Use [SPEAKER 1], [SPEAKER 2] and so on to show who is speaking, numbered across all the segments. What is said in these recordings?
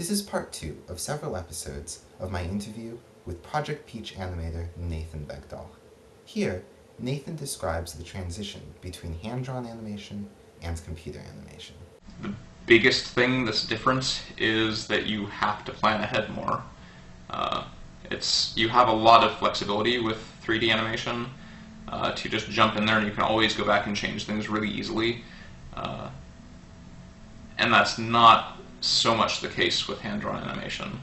[SPEAKER 1] This is part 2 of several episodes of my interview with Project Peach animator Nathan Vegdahl. Here, Nathan describes the transition between hand-drawn animation and computer animation.
[SPEAKER 2] The biggest thing that's different is that you have to plan ahead more. You have a lot of flexibility with 3D animation to just jump in there, and you can always go back and change things really easily. And that's not so much the case with hand-drawn animation.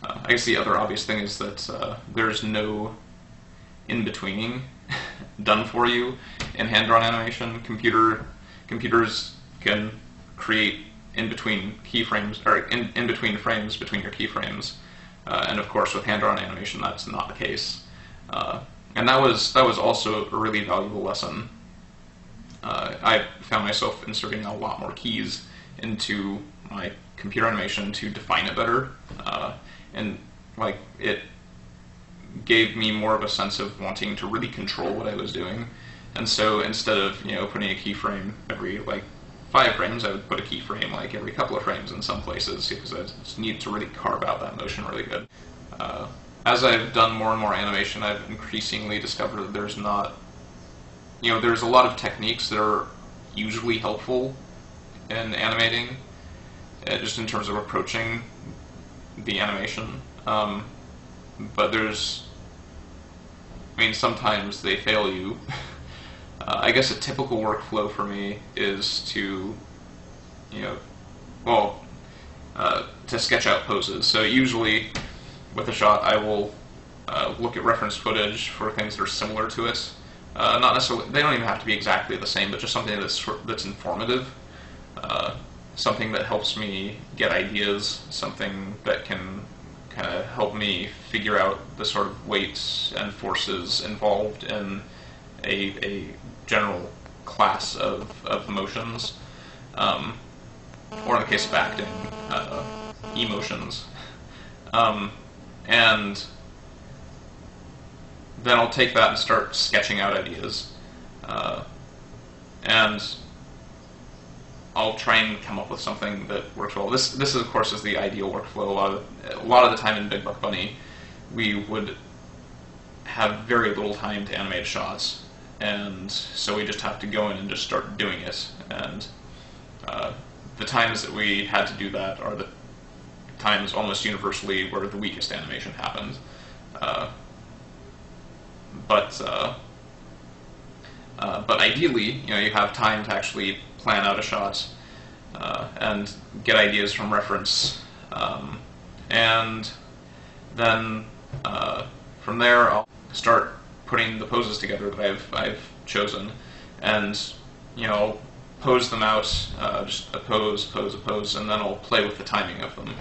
[SPEAKER 2] I guess the other obvious thing is that there's no in-betweening done for you in hand-drawn animation. Computers can create in-between keyframes, or in-between frames between your keyframes. And of course, with hand-drawn animation, that's not the case. And that was also a really valuable lesson. I found myself inserting a lot more keys into my computer animation to define it better, and like it gave me more of a sense of wanting to really control what I was doing. And so instead of putting a keyframe every 5 frames, I would put a keyframe every couple of frames in some places, because I just need to really carve out that motion really good. As I've done more and more animation, I've increasingly discovered that there's not, there's a lot of techniques that are usually helpful in animating, just in terms of approaching the animation. But sometimes they fail you. I guess a typical workflow for me is to, to sketch out poses. So usually, with a shot, I will look at reference footage for things that are similar to it. Not necessarily, they don't even have to be exactly the same, but just something that's informative. Something that helps me get ideas, something that can kind of help me figure out the sort of weights and forces involved in a general class of motions, or in the case of acting, emotions. And then I'll take that and start sketching out ideas, and I'll try and come up with something that works well. This of course is the ideal workflow. A lot of the time in Big Buck Bunny, we would have very little time to animate shots, and so we just have to go in and just start doing it. And the times that we had to do that are the times almost universally where the weakest animation happened. But ideally, you have time to actually plan out a shot and get ideas from reference, and then from there I'll start putting the poses together that I've chosen, and I'll pose them out, just a pose, and then I'll play with the timing of them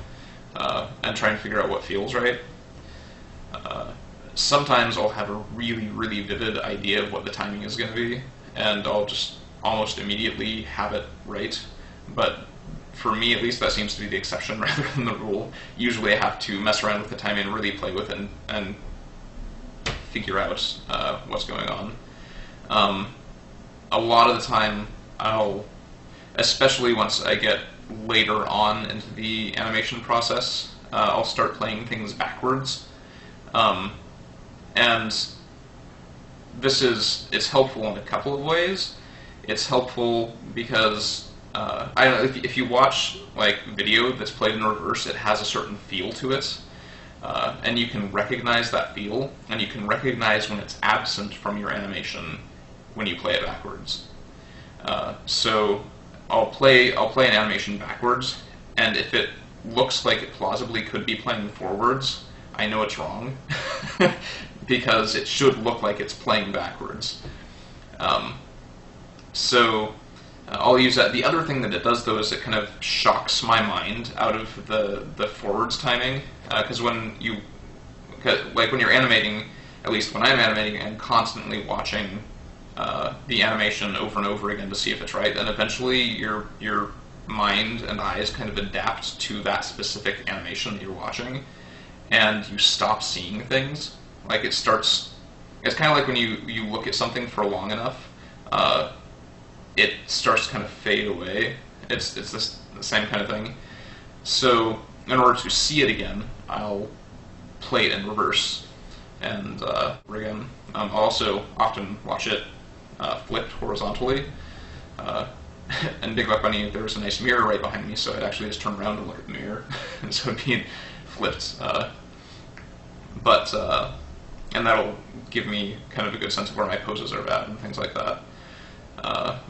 [SPEAKER 2] and try and figure out what feels right. Sometimes I'll have a really, really vivid idea of what the timing is going to be, and I'll just almost immediately have it right. But for me, at least, that seems to be the exception rather than the rule. Usually I have to mess around with the timing and really play with it and figure out what's going on. A lot of the time, especially once I get later on into the animation process, I'll start playing things backwards. And it's helpful in a couple of ways. It's helpful because, I don't know, if you watch video that's played in reverse, it has a certain feel to it. And you can recognize that feel, and you can recognize when it's absent from your animation when you play it backwards. So I'll play an animation backwards, and if it looks like it plausibly could be playing forwards, I know it's wrong, because it should look like it's playing backwards. So I'll use that. The other thing that it does, though, is it kind of shocks my mind out of the forwards timing, because when you're animating, at least when I'm animating, I'm constantly watching the animation over and over again to see if it's right, and eventually your mind and eyes kind of adapt to that specific animation that you're watching, and you stop seeing things. It's kind of like when you look at something for long enough, it starts to kind of fade away. It's the same kind of thing. So in order to see it again, I'll play it in reverse. And again, I'll also often watch it flipped horizontally. And Big Buck Bunny, there was a nice mirror right behind me, so I'd actually just turn around and look at the mirror. And so it'd be flipped. And that'll give me kind of a good sense of where my poses are at and things like that.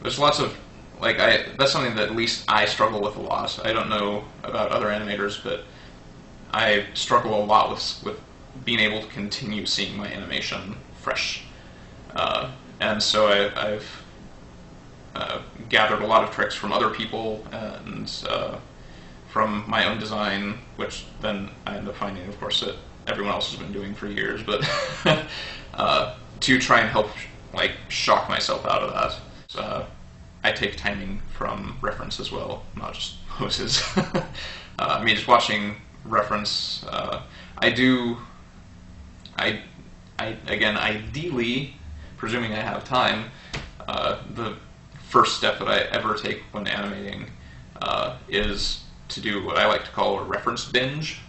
[SPEAKER 2] There's lots of, that's something that at least I struggle with a lot. I don't know about other animators, but I struggle a lot with being able to continue seeing my animation fresh. And so I've gathered a lot of tricks from other people and from my own design, which then I end up finding, of course, that everyone else has been doing for years, but to try and help shock myself out of that. So, I take timing from reference as well, not just poses. I mean, just watching reference, again, ideally, presuming I have time, the first step that I ever take when animating is to do what I like to call a reference binge.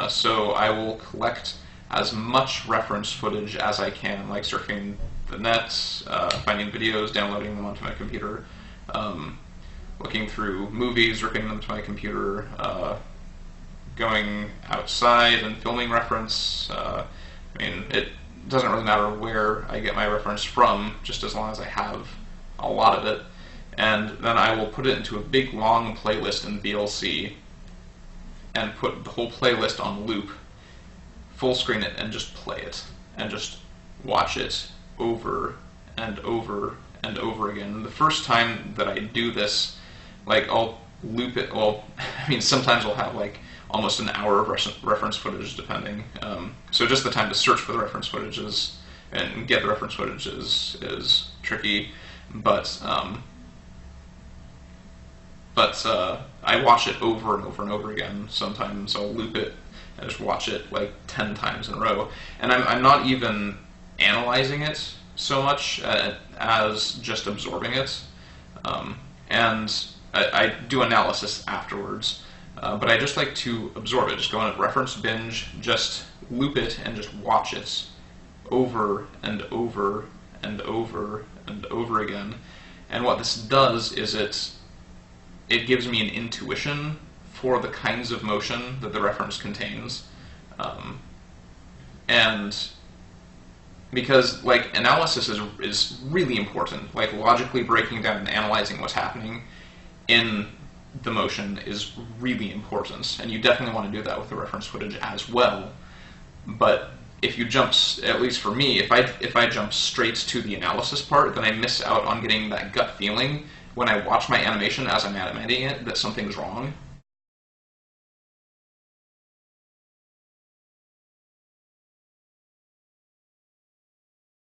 [SPEAKER 2] So I will collect as much reference footage as I can, like surfing the net, finding videos, downloading them onto my computer, looking through movies, ripping them to my computer, going outside and filming reference. I mean, it doesn't really matter where I get my reference from, just as long as I have a lot of it. And then I will put it into a big long playlist in VLC and put the whole playlist on loop, full screen it, and just play it, and just watch it over and over and over again. The first time that I do this, I'll loop it, I mean, sometimes I'll have almost an hour of reference footage, depending. So just the time to search for the reference footage and get the reference footage is tricky, but I watch it over and over and over again. Sometimes I'll loop it and just watch it 10 times in a row. And I'm not even analyzing it so much as just absorbing it. And I do analysis afterwards, but I just like to absorb it. Just go on a reference binge, just loop it and just watch it over and over and over and over again. And what this does is it gives me an intuition for the kinds of motion that the reference contains. And because analysis is really important, logically breaking down and analyzing what's happening in the motion is really important, and you definitely want to do that with the reference footage as well. But if you jump, at least for me, if I jump straight to the analysis part, then I miss out on getting that gut feeling when I watch my animation as I'm animating it that something's wrong.